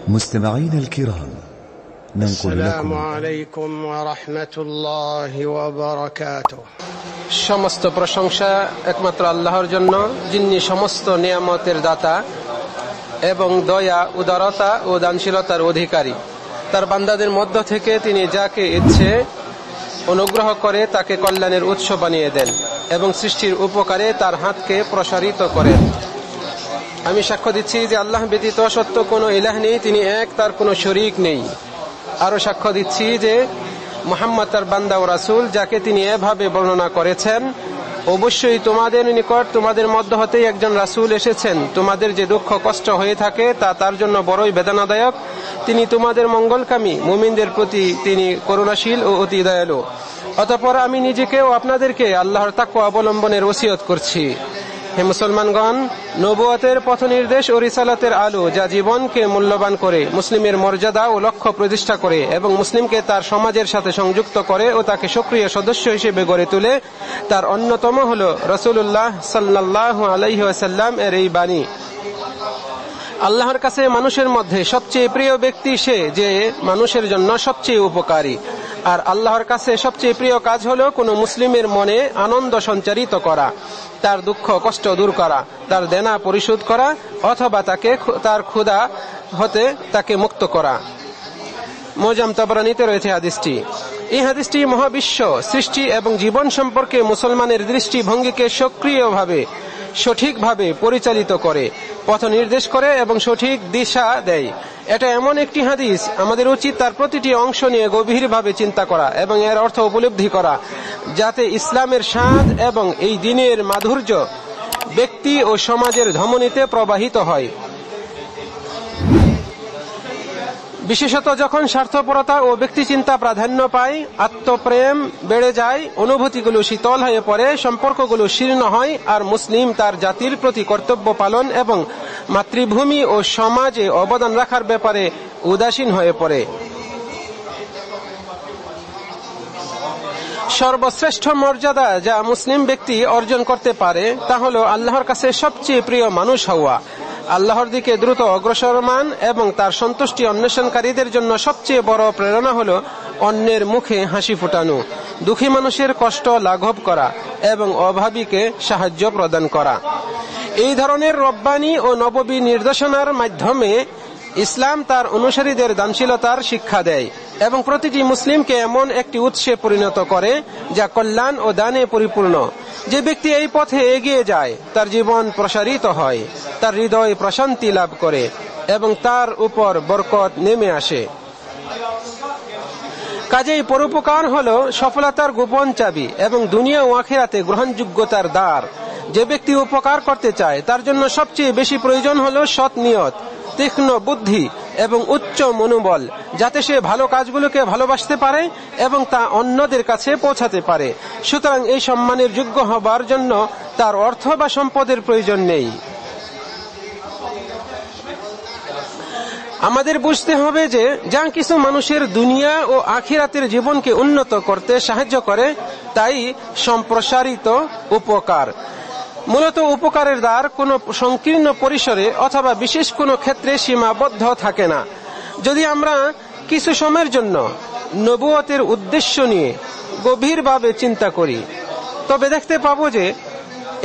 مستمعين الكرام، ننقل لكم السلام عليكم ورحمة الله وبركاته। সমস্ত প্রশংসা একমাত্র আল্লাহর জন্য, যিনি সমস্ত নিয়ামতের দাতা এবং দয়া, উদারতা ও দানশীলতার অধিকারী। তার বান্দাদের মধ্য থেকে তিনি যাকে ইচ্ছে অনুগ্রহ করে তাকে কল্যাণের উৎস বানিয়ে দেন এবং সৃষ্টির উপকারে তার হাতকে প্রসারিত করেন। আমি সাক্ষ্য দিচ্ছি যে আল্লাহ ব্যতীত সত্য কোনো ইলাহ নেই, তিনি এক, তার কোনো শরীক নেই। আরো সাক্ষ্য দিচ্ছি যে মুহাম্মদ তার বান্দা ও রাসূল, যাকে তিনি এভাবে বর্ণনা করেছেন, অবশ্যই তোমাদের নিকট তোমাদের মধ্য হতেই একজন রাসূল এসেছেন। তোমাদের যে দুঃখ কষ্ট হয়ে থাকে তা তার জন্য বড়ই বেদনাদায়ক। তিনি তোমাদের মঙ্গলকামী, মুমিনদের প্রতি তিনি করুণাশীল ও অতি দয়ালু। অতঃপর আমি নিজেকে ও আপনাদেরকে আল্লাহর তাকওয়া অবলম্বনের ওসিয়ত করছি। হে মুসলমানগণ, নবুয়তের পথ নির্দেশ ও রিসালাতের আলো যা জীবনকে মূল্যবান করে, মুসলিমের মর্যাদা ও লক্ষ্য প্রতিষ্ঠা করে এবং মুসলিমকে তার সমাজের সাথে সংযুক্ত করে ও তাকে সক্রিয় সদস্য হিসেবে গড়ে তোলে, তার অন্যতম হল রাসূলুল্লাহ সাল্লাল্লাহু আলাইহি ওয়াসাল্লাম এর এই বাণী। আল্লাহর কাছে মানুষের মধ্যে সবচেয়ে প্রিয় ব্যক্তি সে যে মানুষের জন্য সবচেয়ে উপকারী। আর আল্লাহর কাছে সবচেয়ে প্রিয় কাজ হলো কোনো মুসলিমের মনে আনন্দ সঞ্চারিত করা, তার দুঃখ কষ্ট দূর করা, তার দেনা পরিশোধ করা অথবা তাকে তার ক্ষুধা হতে তাকে মুক্ত করা। মুজাম তাবরানীতে রয়েছে হাদিসটি। এই হাদিসটি মহাবিশ্ব সৃষ্টি এবং জীবন সম্পর্কে মুসলমানের দৃষ্টিভঙ্গিকে সক্রিয়ভাবে সঠিকভাবে পরিচালিত করে, পথ নির্দেশ করে এবং সঠিক দিশা দেয়। এটা এমন একটি হাদিস, আমাদের উচিত তার প্রতিটি অংশ নিয়ে গভীরভাবে চিন্তা করা এবং এর অর্থ উপলব্ধি করা, যাতে ইসলামের স্বাদ এবং এই দিনের মাধুর্য ব্যক্তি ও সমাজের ধমনীতে প্রবাহিত হয়। বিশেষত যখন স্বার্থপরতা ও ব্যক্তিচিন্তা প্রাধান্য পায়, আত্মপ্রেম বেড়ে যায়, অনুভূতিগুলো শীতল হয়ে পড়ে, সম্পর্কগুলো শীর্ণ হয়, আর মুসলিম তার জাতির প্রতি কর্তব্য পালন এবং মাতৃভূমি ও সমাজে অবদান রাখার ব্যাপারে উদাসীন হয়ে পড়ে। সর্বশ্রেষ্ঠ মর্যাদা যা মুসলিম ব্যক্তি অর্জন করতে পারে তা হল আল্লাহর কাছে সবচেয়ে প্রিয় মানুষ হওয়া, আল্লাহর দিকে দ্রুত অগ্রসরমান এবং তার সন্তুষ্টি অন্বেষণকারীদের জন্য সবচেয়ে বড় প্রেরণা হল অন্যের মুখে হাসি ফোটানো, দুঃখী মানুষের কষ্ট লাঘব করা এবং অভাবীকে সাহায্য প্রদান করা। এই ধরনের রব্বানী ও নববী নির্দেশনার মাধ্যমে ইসলাম তার অনুসারীদের দানশীলতার শিক্ষা দেয় এবং প্রতিটি মুসলিমকে এমন একটি উৎসে পরিণত করে যা কল্যাণ ও দানে পরিপূর্ণ। যে ব্যক্তি এই পথে এগিয়ে যায় তার জীবন প্রসারিত হয়, তার হৃদয় প্রশান্তি লাভ করে এবং তার উপর বরকত নেমে আসে। কাজেই পরোপকার হলো সফলতার গোপন চাবি এবং দুনিয়া ও আখিরাতে গ্রহণযোগ্যতার দ্বার। যে ব্যক্তি উপকার করতে চায় তার জন্য সবচেয়ে বেশি প্রয়োজন হলো সৎ নিয়ত, তীক্ষ্ণ বুদ্ধি এবং উচ্চ মনোবল, যাতে সে ভালো কাজগুলোকে ভালোবাসতে পারে এবং তা অন্যদের কাছে পৌঁছাতে পারে। সুতরাং এই সম্মানের যোগ্য হবার জন্য তার অর্থ বা সম্পদের প্রয়োজন নেই। আমাদের বুঝতে হবে যে যা কিছু মানুষের দুনিয়া ও আখিরাতের জীবনকে উন্নত করতে সাহায্য করে তাই সম্প্রসারিত উপকার। মূলত উপকারের দ্বার কোনো সংকীর্ণ পরিসরে অথবা বিশেষ কোনো ক্ষেত্রে সীমাবদ্ধ থাকে না। যদি আমরা কিছু সময়ের জন্য নবুয়তের উদ্দেশ্য নিয়ে গভীরভাবে চিন্তা করি, তবে দেখতে পাবো যে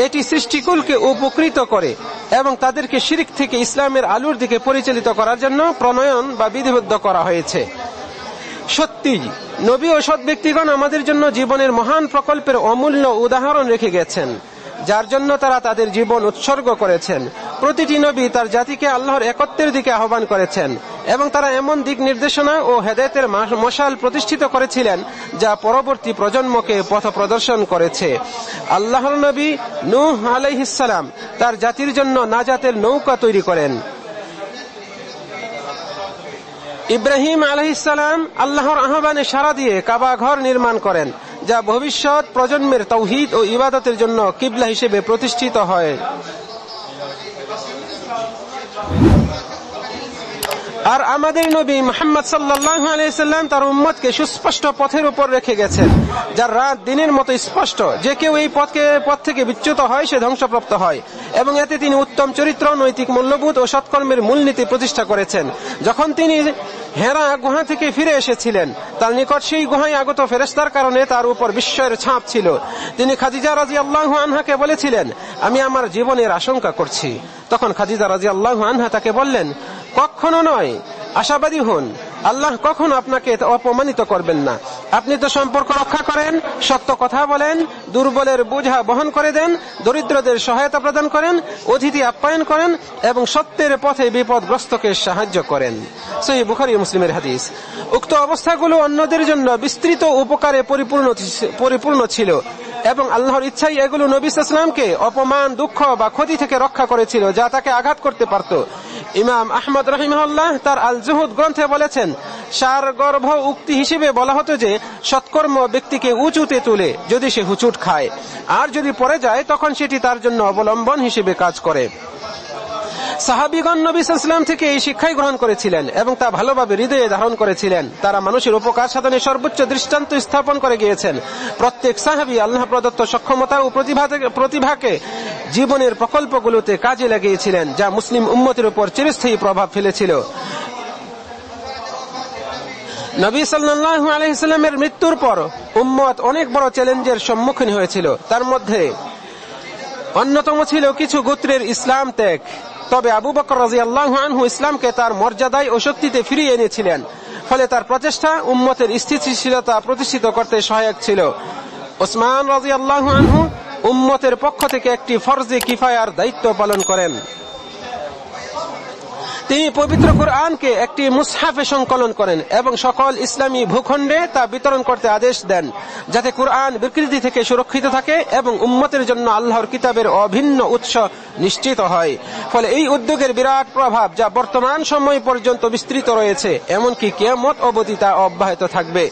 এটি সৃষ্টিকুলকে উপকৃত করে এবং তাদেরকে শিরক থেকে ইসলামের আলোর দিকে পরিচালিত করার জন্য প্রণয়ন বা বিধিবদ্ধ করা হয়েছে। সত্যি নবী ও সৎ ব্যক্তিগণ আমাদের জন্য জীবনের মহান প্রকল্পের অমূল্য উদাহরণ রেখে গেছেন, যার জন্য তারা তাদের জীবন উৎসর্গ করেছেন। প্রতিটি নবী তার জাতিকে আল্লাহর একত্বের দিকে আহ্বান করেছেন এবং তারা এমন দিক নির্দেশনা ও হেদায়েতের মশাল প্রতিষ্ঠিত করেছিলেন যা পরবর্তী প্রজন্মকে পথ প্রদর্শন করেছে। আল্লাহর নবী নূহ আলাইহিস সালাম তার জাতির জন্য নাজাতের নৌকা তৈরি করেন। ইব্রাহিম আলাইহিস সালাম আল্লাহর আহ্বানে সাড়া দিয়ে কাবা ঘর নির্মাণ করেন, যা ভবিষ্যৎ প্রজন্মের তাওহীদ ও ইবাদতের জন্য কিবলা হিসেবে প্রতিষ্ঠিত হয়। আর আমাদের নবী মুহাম্মদ সাল্লাল্লাহু আলাইহি সাল্লাম তার উম্মতকে সুস্পষ্ট পথের উপর রেখে গেছেন, যার রাত দিনের মতো স্পষ্ট। যে কেউ এই পথ থেকে বিচ্যুত হয় সে ধ্বংসপ্রাপ্ত হয়। এবং এতে তিনি উত্তম চরিত্র, নৈতিক মূল্যবোধ ও সৎকর্মের মূলনীতি প্রতিষ্ঠা করেছেন। যখন তিনি হেরা গুহা থেকে ফিরে এসেছিলেন, তার নিকট সেই গুহায় আগত ফেরেশতার কারণে তার উপর বিস্ময়ের ছাপ ছিল। তিনি খাদিজা রাদিয়াল্লাহু আনহাকে বলেছিলেন, আমি আমার জীবনের আশঙ্কা করছি। তখন খাদিজা রাদিয়াল্লাহু আনহা তাকে বললেন, কখনো নয়, আশাবাদী হন, আল্লাহ কখনো আপনাকে অপমানিত করবেন না। আপনি তো সম্পর্ক রক্ষা করেন, সত্য কথা বলেন, দুর্বলের বোঝা বহন করে দেন, দরিদ্রদের সহায়তা প্রদান করেন, অতিথি আপ্যায়ন করেন এবং সত্যের পথে বিপদগ্রস্তকে সাহায্য করেন। সহিহ বুখারী ও মুসলিমের হাদিস। উক্ত অবস্থাগুলো অন্যদের জন্য বিস্তৃত উপকারে পরিপূর্ণ ছিল এবং আল্লাহর ইচ্ছাই এগুলো নবী সাল্লাল্লাহু আলাইহি ওয়াসাল্লামকে অপমান, দুঃখ বা ক্ষতি থেকে রক্ষা করেছিল, যা তাকে আঘাত করতে পারত। ইমাম আহমদ রাহিমাহুল্লাহ তার আল জুহুদ গ্রন্থে বলেছেন, সারগর্ভ উক্তি হিসেবে বলা হতো যে সৎকর্ম ব্যক্তিকে উঁচুতে তুলে যদি সে হুচুট খায়, আর যদি পড়ে যায় তখন সেটি তার জন্য অবলম্বন হিসেবে কাজ করে। সাহাবীগণ নবী সাল্লাল্লাহু আলাইহি ওয়াসাল্লাম থেকে এই শিক্ষাই গ্রহণ করেছিলেন এবং তা ভালোভাবে হৃদয়ে ধারণ করেছিলেন। তারা মানুষের উপকার সাধনে সর্বোচ্চ দৃষ্টান্ত স্থাপন করে গিয়েছেন। প্রত্যেক সাহাবী আল্লাহ প্রদত্ত সক্ষমতা ও প্রতিভাকে জীবনের প্রকল্পগুলোতে কাজে লাগিয়েছিলেন, যা মুসলিম উম্মতের উপর চিরস্থায়ী প্রভাব ফেলেছিল। নবী সাল্লাল্লাহু আলাইহি ওয়াসাল্লামের মৃত্যুর পর উম্মত অনেক বড় চ্যালেঞ্জের সম্মুখীন হয়েছিল। তার মধ্যে অন্যতম ছিল কিছু গোত্রের ইসলাম ত্যাগ। তবে আবু বকর রাদিয়াল্লাহু আনহু ইসলামকে তার মর্যাদায় ও শক্তিতে ফিরিয়ে এনেছিলেন, ফলে তার প্রচেষ্টা উম্মতের স্থিতিশীলতা প্রতিষ্ঠিত করতে সহায়ক ছিল। ওসমান রাদিয়াল্লাহু আনহু উম্মতের পক্ষ থেকে একটি ফরজে কিফায়ার দায়িত্ব পালন করেন। তিনি পবিত্র কুরআনকে একটি মুসহাফে সংকলন করেন এবং সকল ইসলামী ভূখণ্ডে তা বিতরণ করতে আদেশ দেন, যাতে কুরআন বিকৃতি থেকে সুরক্ষিত থাকে এবং উম্মতের জন্য আল্লাহর কিতাবের অভিন্ন উৎস নিশ্চিত হয়। ফলে এই উদ্যোগের বিরাট প্রভাব, যা বর্তমান সময় পর্যন্ত বিস্তৃত রয়েছে, এমনকি কিয়ামত অবধি তা অব্যাহত থাকবে।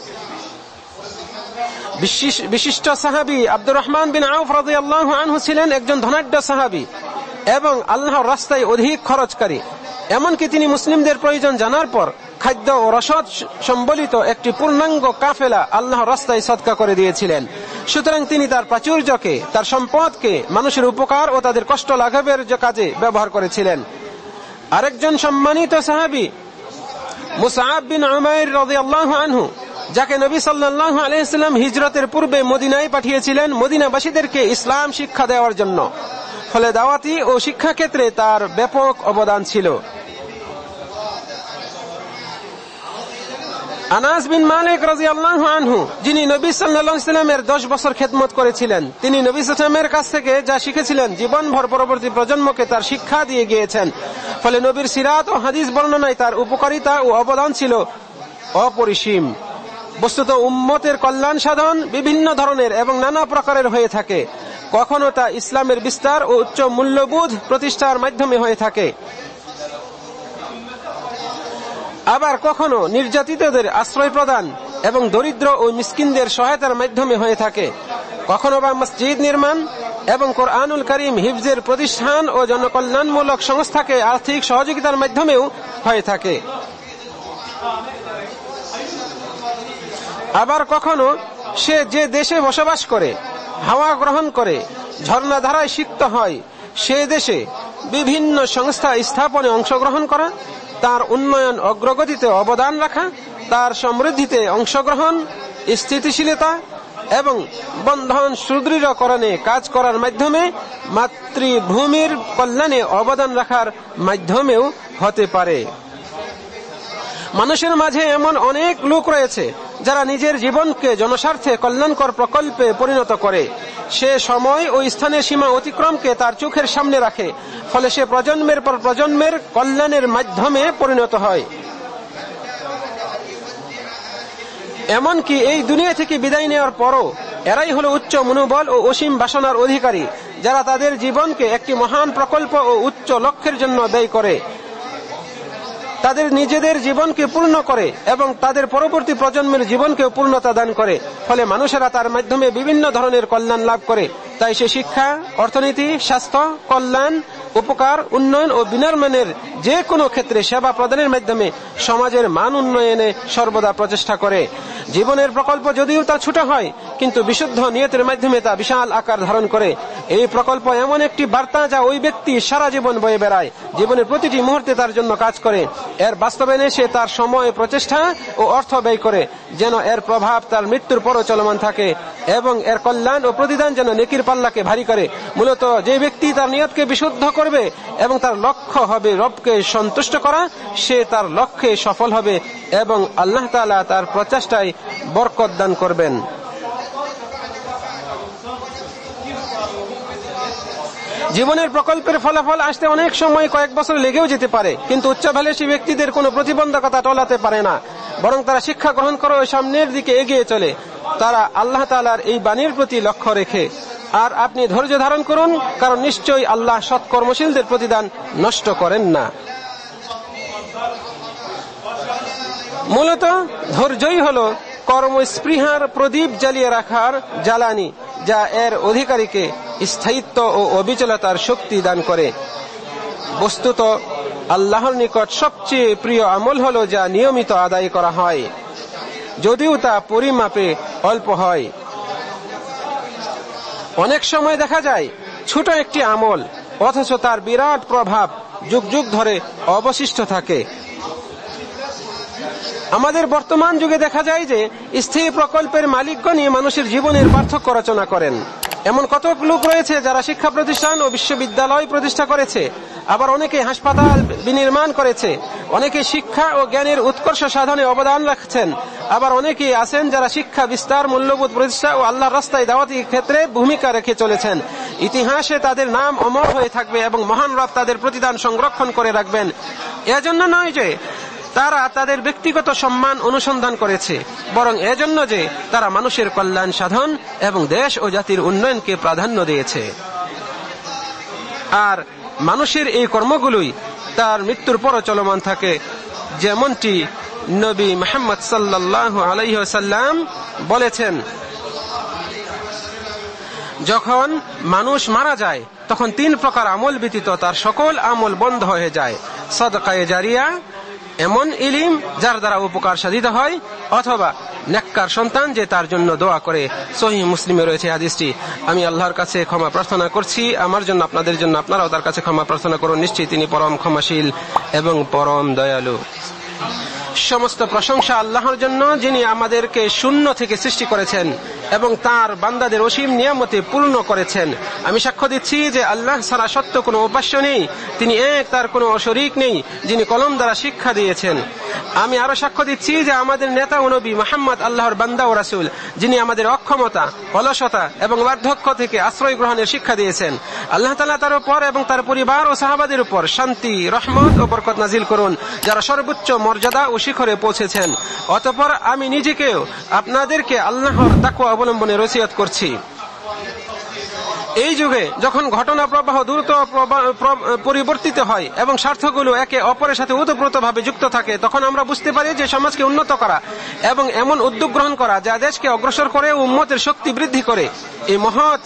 বিশিষ্ট সাহাবী আব্দুর রহমান বিন আউফ রাদিয়াল্লাহু আনহু ছিলেন একজন ধনাঢ্য সাহাবী এবং আল্লাহর রাস্তায় অধিক খরচকারী। এমনকি তিনি মুসলিমদের প্রয়োজন জানার পর খাদ্য ও রসদ সম্বলিত একটি পূর্ণাঙ্গ কাফেলা আল্লাহর রাস্তায় সদকা করে দিয়েছিলেন। সুতরাং তিনি তার প্রাচুর্যকে, তার সম্পদকে মানুষের উপকার ও তাদের কষ্ট লাঘবের কাজে ব্যবহার করেছিলেন। আরেকজন সম্মানিত সাহাবী মুসআব বিন উমাইর রাদিয়াল্লাহু আনহু, যাকে নবী সাল্লাল্লাহু আলাইহি ওয়াসাল্লাম হিজরতের পূর্বে মদিনায় পাঠিয়েছিলেন মদিনাবাসীদেরকে ইসলাম শিক্ষা দেওয়ার জন্য। ফলে দাওয়াতি ও শিক্ষা ক্ষেত্রে তার ব্যাপক অবদান ছিল। আনাস বিন মালিক রাদিয়াল্লাহু আনহু, যিনি নবী সাল্লাল্লাহু আলাইহি ওয়াসাল্লামের 10 বছর খেদমত করেছিলেন, তিনি নবী সাল্লাল্লাহু আলাইহি ওয়াসাল্লামের কাছ থেকে যা শিখেছিলেন জীবনভর পরবর্তী প্রজন্মকে তার শিক্ষা দিয়ে গিয়েছেন। ফলে নবীর সিরাত ও হাদিস বর্ণনায় তার উপকারিতা ও অবদান ছিল অপরিসীম। বস্তুত উম্মতের কল্যাণ সাধন বিভিন্ন ধরনের এবং নানা প্রকারের হয়ে থাকে। কখনো তা ইসলামের বিস্তার ও উচ্চ মূল্যবোধ প্রতিষ্ঠার মাধ্যমে হয়ে থাকে, আবার কখনো নির্যাতিতদের আশ্রয় প্রদান এবং দরিদ্র ও মিসকিনদের সহায়তার মাধ্যমে হয়ে থাকে। কখনো বা মসজিদ নির্মাণ এবং কোরআনুল কারীম হিফজের প্রতিষ্ঠান ও জনকল্যাণমূলক সংস্থাকে আর্থিক সহযোগিতার মাধ্যমেও হয়ে থাকে। আবার কখনো সে যে দেশে বসবাস করে, হাওয়া গ্রহণ করে, ঝর্ণা ধারায় সিক্ত হয়, সে দেশে বিভিন্ন সংস্থা স্থাপনে অংশগ্রহণ করা, তার উন্নয়ন অগ্রগতিতে অবদান রাখা, তার সমৃদ্ধিতে অংশগ্রহণ, স্থিতিশীলতা এবং বন্ধন সুদৃঢ়করণে কাজ করার মাধ্যমে মাতৃভূমির কল্যাণে অবদান রাখার মাধ্যমেও হতে পারে। মানুষের মাঝে এমন অনেক লোক রয়েছে যারা নিজের জীবনকে জনস্বার্থে কল্যাণকর প্রকল্পে পরিণত করে। সে সময় ও স্থানের সীমা অতিক্রমকে তার চোখের সামনে রাখে, ফলে সে প্রজন্মের পর প্রজন্মের কল্যাণের মাধ্যমে পরিণত হয়। এমনকি এই দুনিয়া থেকে বিদায় নেওয়ার পরও এরাই হলো উচ্চ মনোবল ও অসীম বাসনার অধিকারী, যারা তাদের জীবনকে একটি মহান প্রকল্প ও উচ্চ লক্ষ্যের জন্য ব্যয় করে, তাদের নিজেদের জীবনকে পূর্ণ করে এবং তাদের পরবর্তী প্রজন্মের জীবনকেও পূর্ণতা দান করে। ফলে মানুষেরা তার মাধ্যমে বিভিন্ন ধরনের কল্যাণ লাভ করে। তাই সে শিক্ষা, অর্থনীতি, স্বাস্থ্য, কল্যাণ উপকার, উন্নয়ন ও বিনির্মাণের যে কোনো ক্ষেত্রে সেবা প্রদানের মাধ্যমে সমাজের মান উন্নয়নে সর্বদা প্রচেষ্টা করে। জীবনের প্রকল্প যদিও তা ছোট হয়, কিন্তু বিশুদ্ধ নিয়তের মাধ্যমে তা বিশাল আকার ধারণ করে। এই প্রকল্প এমন একটি বার্তা যা ওই ব্যক্তি সারা জীবন বয়ে বেড়ায়, জীবনের প্রতিটি মুহূর্তে তার জন্য কাজ করে। এর বাস্তবায়নে সে তার সময়, প্রচেষ্টা ও অর্থ ব্যয় করে, যেন এর প্রভাব তার মৃত্যুর পরও চলমান থাকে এবং এর কল্যাণ ও প্রতিদান যেন নেকির পাল্লাকে ভারী করে। মূলত যে ব্যক্তি তার নিয়তকে বিশুদ্ধ করবে এবং তার লক্ষ্য হবে রবকে সন্তুষ্ট করা, সে তার লক্ষ্যে সফল হবে এবং আল্লাহ তাআলা তার প্রচেষ্টায় বরকত দান করবেন। জীবনের প্রকল্পের ফলাফল আসতে অনেক সময় কয়েক বছর লেগেও যেতে পারে, কিন্তু উচ্চাভিলাষী ব্যক্তিদের কোনো প্রতিবন্ধকতা টলাতে পারে না, বরং তারা শিক্ষা গ্রহণ করে সামনের দিকে এগিয়ে চলে, তারা আল্লাহ তাআলার এই বাণীর প্রতি লক্ষ্য রেখে। আর আপনি ধৈর্য ধারণ করুন, কারণ নিশ্চয়ই আল্লাহ সৎকর্মশীলদের প্রতিদান নষ্ট করেন না। মূলত ধৈর্যই হলো কর্মস্পৃহার প্রদীপ জ্বালিয়ে রাখার জ্বালানি, যা এর অধিকারীকে স্থায়িত্ব ও অবিচলতার শক্তি দান করে। বস্তুত আল্লাহর নিকট সবচেয়ে প্রিয় আমল হলো যা নিয়মিত আদায় করা হয়, যদিও তা পরিমাপে অল্প হয়। অনেক সময় দেখা যায় ছোট একটি আমল, অথচ তার বিরাট প্রভাব যুগ যুগ ধরে অবশিষ্ট থাকে। আমাদের বর্তমান যুগে দেখা যায় যে স্থায়ী প্রকল্পের মালিকগণই মানুষের জীবনের পার্থক্য রচনা করেন। এমন কত লোক রয়েছে যারা শিক্ষা প্রতিষ্ঠান ও বিশ্ববিদ্যালয় প্রতিষ্ঠা করেছে, আবার অনেকে হাসপাতাল বিনির্মাণ করেছে, অনেকে শিক্ষা ও জ্ঞানের উৎকর্ষ সাধনে অবদান রাখছেন, আবার অনেকে আছেন যারা শিক্ষা বিস্তার, মূল্যবোধ প্রতিষ্ঠা ও আল্লাহর রাস্তায় দাওয়াতি ক্ষেত্রে ভূমিকা রেখে চলেছেন। ইতিহাসে তাদের নাম অমর হয়ে থাকবে এবং মহান রব তাদের প্রতিদান সংরক্ষণ করে রাখবেন। এজন্য নয় যে তারা তাদের ব্যক্তিগত সম্মান অনুসন্ধান করেছে, বরং এজন্য যে তারা মানুষের কল্যাণ সাধন এবং দেশ ও জাতির উন্নয়নকে প্রাধান্য দিয়েছে। আর মানুষের এই কর্মগুলোই তার মৃত্যুর পরও চলমান থাকে, যেমনটি নবী মুহাম্মদ সাল্লাল্লাহু আলাইহি ওয়াসাল্লাম বলেছেন, যখন মানুষ মারা যায় তখন 3 প্রকার আমল ব্যতীত তার সকল আমল বন্ধ হয়ে যায়। সাদকায়ে জারিয়া, এমন ইলম যার দ্বারা উপকার সাধিত হয়, অথবা নেককার সন্তান যে তার জন্য দোয়া করে। সহিহ মুসলিমে রয়েছে হাদিসটি। আমি আল্লাহর কাছে ক্ষমা প্রার্থনা করছি আমার জন্য, আপনাদের জন্য, আপনারাও তার কাছে ক্ষমা প্রার্থনা করুন। নিশ্চয়ই তিনি পরম ক্ষমাশীল এবং পরম দয়ালু। সমস্ত প্রশংসা আল্লাহর জন্য, যিনি আমাদেরকে শূন্য থেকে সৃষ্টি করেছেন এবং তার বান্দাদের অসীম নিয়ামতে পূর্ণ করেছেন। আমি সাক্ষ্য দিচ্ছি যে আল্লাহ ছাড়া সত্য কোনো উপাস্য নেই, তিনি এক, তার কোনো শরীক নেই, যিনি কলম দ্বারা শিক্ষা দিয়েছেন। আমি আরো সাক্ষ্য দিচ্ছি যে আমাদের নেতা ও নবী মুহাম্মদ আল্লাহর বান্দা ও রাসূল, যিনি আমাদের অক্ষমতা, অলসতা এবং বার্ধক্য থেকে আশ্রয় গ্রহণের শিক্ষা দিয়েছেন। আল্লাহ তাআলা তার উপর এবং তার পরিবার ও সাহাবাদের উপর শান্তি, রহমত ও বরকত নাজিল করুন, যারা সর্বোচ্চ মর্যাদা ও শিখরে পৌঁছেছেন। অতঃপর আমি নিজেকেও আপনাদেরকে আল্লাহর তাকওয়া অবলম্বনের ওসিয়ত করছি। এই যুগে যখন ঘটনা প্রবাহ দ্রুত পরিবর্তিত হয় এবং স্বার্থগুলো একে অপরের সাথে ওতপ্রোতভাবে যুক্ত থাকে, তখন আমরা বুঝতে পারি যে সমাজকে উন্নত করা এবং এমন উদ্যোগ গ্রহণ করা যা দেশকে অগ্রসর করে ও উম্মতের শক্তি বৃদ্ধি করে, এই মহৎ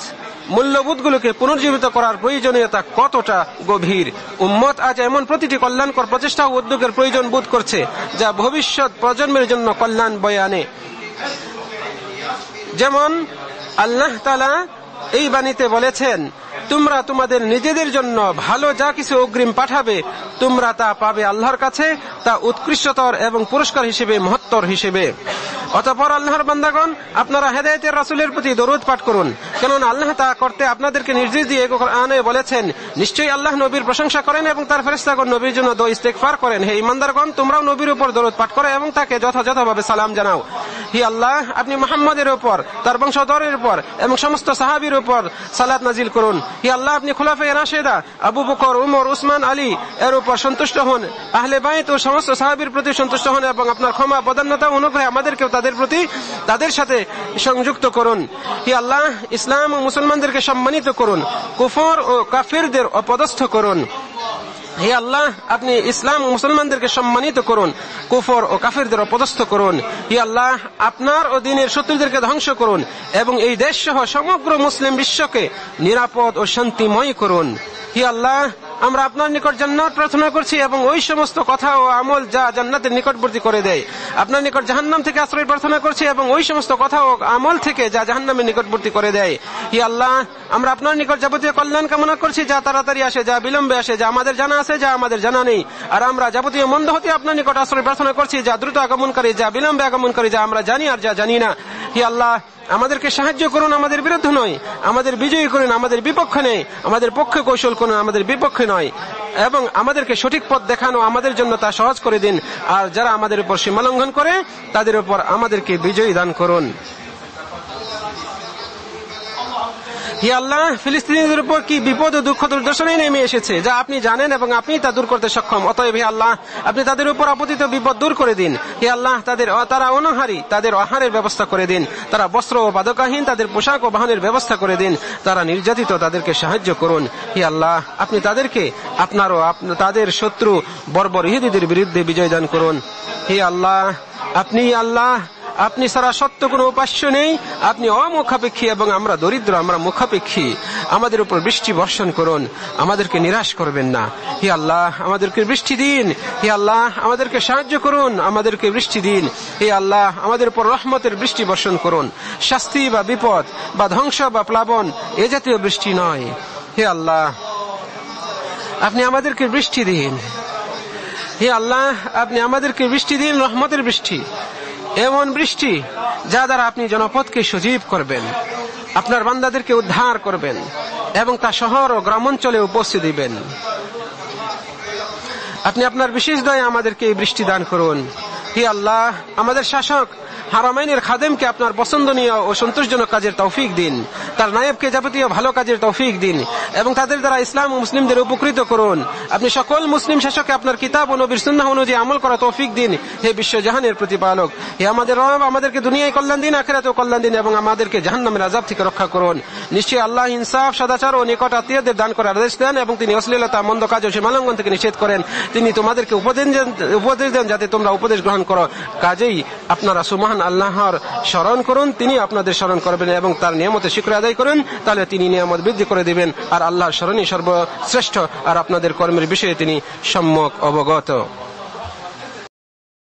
মূল্যবোধগুলোকে পুনর্জীবিত করার প্রয়োজনীয়তা কতটা গভীর। উম্মত আজ এমন প্রতিটি কল্যাণকর প্রচেষ্টা ও উদ্যোগের প্রয়োজন বোধ করছে যা ভবিষ্যৎ প্রজন্মের জন্য কল্যাণ বয়ে আনে। যেমন আল্লাহ তাআলা এই বাণীতে বলেছেন, তোমরা তোমাদের নিজেদের জন্য ভালো যা কিছু অগ্রিম পাঠাবে তোমরা তা পাবে আল্লাহর কাছে, তা উৎকৃষ্টতর এবং পুরস্কার হিসেবে মহত্তর হিসেবে। অতঃপর আল্লাহর বান্দাগণ, আপনারা হেদায়েতের রাসূলের প্রতি দরুদ পাঠ করুন, কেননা আল্লাহ তা করতে আপনাদেরকে নির্দেশ দিয়ে কোরআনে বলেছেন, নিশ্চয়ই আল্লাহ নবীর প্রশংসা করেন এবং তার ফেরেশতাগণ নবীর জন্য দোয়া ইস্তেগফার করেন। হে ঈমানদারগণ, তোমরাও নবীর উপর দরুদ পাঠ করো এবং তাকে যথাযথভাবে সালাম জানাও। হে আল্লাহ, আপনি মুহাম্মাদের উপর, তার বংশধরের উপর এবং সমস্ত সাহাবীর উপর সালাত নাজিল করুন। হে আল্লাহ, আপনি খুলাফায়ে রাশিদা আবু বকর, উমর, উসমান, আলী এর উপর সন্তুষ্ট হন, আহলে বাইত ও সমস্ত সাহাবীর প্রতি সন্তুষ্ট হন এবং আপনার ক্ষমা, বদান্যতা, অনুগ্রহে আমাদেরকেও তাদের সাথে সংযুক্ত করুন। হে আল্লাহ, ইসলাম ও মুসলমানদেরকে সম্মানিত করুন, কুফর ও কাফিরদের অপদস্থ করুন। হে আল্লাহ, আপনি ইসলাম ও মুসলমানদেরকে সম্মানিত করুন, কুফর ও কাফিরদের অপদস্থ করুন। হে আল্লাহ, আপনার ও দ্বীনের শত্রুদেরকে ধ্বংস করুন এবং এই দেশ সহ সমগ্র মুসলিম বিশ্বকে নিরাপদ ও শান্তিময় করুন। হে আল্লাহ, আমরা আপনার নিকট জান্নাত প্রার্থনা করছি এবং ওই সমস্ত কথা ও আমল যা জান্নাতের নিকটবর্তী করে দেয়। আপনার নিকট জাহান্নাম থেকে আশ্রয় প্রার্থনা করছি এবং ওই সমস্ত কথা ও আমল থেকে যা জাহান্নামের নিকটবর্তী করে দেয়। হে আল্লাহ, আমরা আপনার নিকট যাবতীয় কল্যাণ কামনা করছি, যা তাড়াতাড়ি আসে, যা বিলম্বে আসে, যা আমাদের জানা আছে, যা আমাদের জানা নেই। আর আমরা যাবতীয় মন্দ হতে আপনার নিকট আশ্রয় প্রার্থনা করছি, যা দ্রুত আগমনকারী, যা বিলম্বে আগমনকারী, যা আমরা জানি আর যা জানি না। হে আল্লাহ, আমাদেরকে সাহায্য করুন, আমাদের বিরুদ্ধে নয়। আমাদের বিজয়ী করুন, আমাদের বিপক্ষে নেই। আমাদের পক্ষে কৌশল করুন, আমাদের বিপক্ষে নয়। এবং আমাদেরকে সঠিক পথ দেখানো আমাদের জন্য তা সহজ করে দিন। আর যারা আমাদের উপর সীমা লঙ্ঘন করে তাদের উপর আমাদেরকে বিজয়ী দান করুন। হে আল্লাহ, ফিলিস্তিনিদের উপর কি বিপদ ও দুঃখ দুর্দশাই নেমে এসেছে, যা আপনি জানেন এবং আপনি তা দূর করতে সক্ষম। অতএব হে আল্লাহ, আপনি তাদের উপর আপতিত বিপদ দূর করে দিন। হে আল্লাহ, তারা অনাহারী, তাদের আহারের ব্যবস্থা করে দিন। তারা বস্ত্র ও পাদকাহীন, তাদের পোশাক ও বাহনের ব্যবস্থা করে দিন। তারা নির্যাতিত, তাদেরকে সাহায্য করুন। হে আল্লাহ, আপনি তাদেরকে আপনার ও তাদের শত্রু বর্বর ইহুদীদের বিরুদ্ধে বিজয় দান করুন। হে আল্লাহ, আপনি ছাড়া সত্য কোনো উপাস্য নেই। আপনি অমুখাপেক্ষী এবং আমরা দরিদ্র, আমরা মুখাপেক্ষী। আমাদের উপর বৃষ্টি বর্ষণ করুন, আমাদেরকে নিরাশ করবেন না। হে আল্লাহ, আমাদেরকে বৃষ্টি দিন। হে আল্লাহ, আমাদেরকে সাহায্য করুন, আমাদেরকে বৃষ্টি দিন। হে আল্লাহ, আমাদের উপর রহমতের বৃষ্টি বর্ষণ করুন। শাস্তি বা বিপদ বা ধ্বংস বা প্লাবন এ জাতীয় বৃষ্টি নয়। হে আল্লাহ, আপনি আমাদেরকে বৃষ্টি দিন। হে আল্লাহ, আপনি আমাদেরকে বৃষ্টি দিন, রহমতের বৃষ্টি, এমন বৃষ্টি যা দ্বারা আপনি জনপদকে সজীব করবেন, আপনার বান্দাদেরকে উদ্ধার করবেন এবং তা শহর ও গ্রামাঞ্চলে উপস্থিত দিবেন। আপনি আপনার বিশেষ দয়া আমাদেরকে এই বৃষ্টি দান করুন। হে আল্লাহ, আমাদের শাসক হারামাইনের খাদেমকে আপনার পছন্দনীয় ও সন্তোষজনক কাজের তৌফিক দিন। তার নায়েবকে যাবতীয় ভালো কাজের তৌফিক দিন এবং তাদের দ্বারা ইসলাম ও মুসলিমদের উপকৃত করুন। আপনি সকল মুসলিম শাসককে আপনার কিতাব ও নবীর সুন্নাহ অনুযায়ী আমল করা তৌফিক দিন। হে বিশ্বজাহানের প্রতিপালক, হে আমাদের রব, আমাদেরকে দুনিয়ায় কল্যাণ দিন, আখিরাতেও কল্যাণ দিন এবং আমাদেরকে জাহান্নামের আযাব থেকে রক্ষা করুন। নিশ্চয়ই আল্লাহ ইনসাফ, সদাচার ও নিকট আত্মীয়দের দান করার আদেশ দেন এবং তিনি অশ্লীলতা, মন্দ কাজ ও সীমালঙ্ঘন থেকে নিষেধ করেন। তিনি তোমাদেরকে উপদেশ দেন যাতে তোমরা উপদেশ গ্রহণ করো। কাজেই আপনারা সুবহান আল্লাহর স্মরণ করুন, তিনি আপনাদের স্মরণ করবেন এবং তার নিয়ামতের শুকরিয়া আদায় করুন, তাহলে তিনি নিয়ামত বৃদ্ধি করে দিবেন। আর আল্লাহর স্মরণই সর্বশ্রেষ্ঠ, আর আপনাদের কর্মের বিষয়ে তিনি সম্যক অবগত।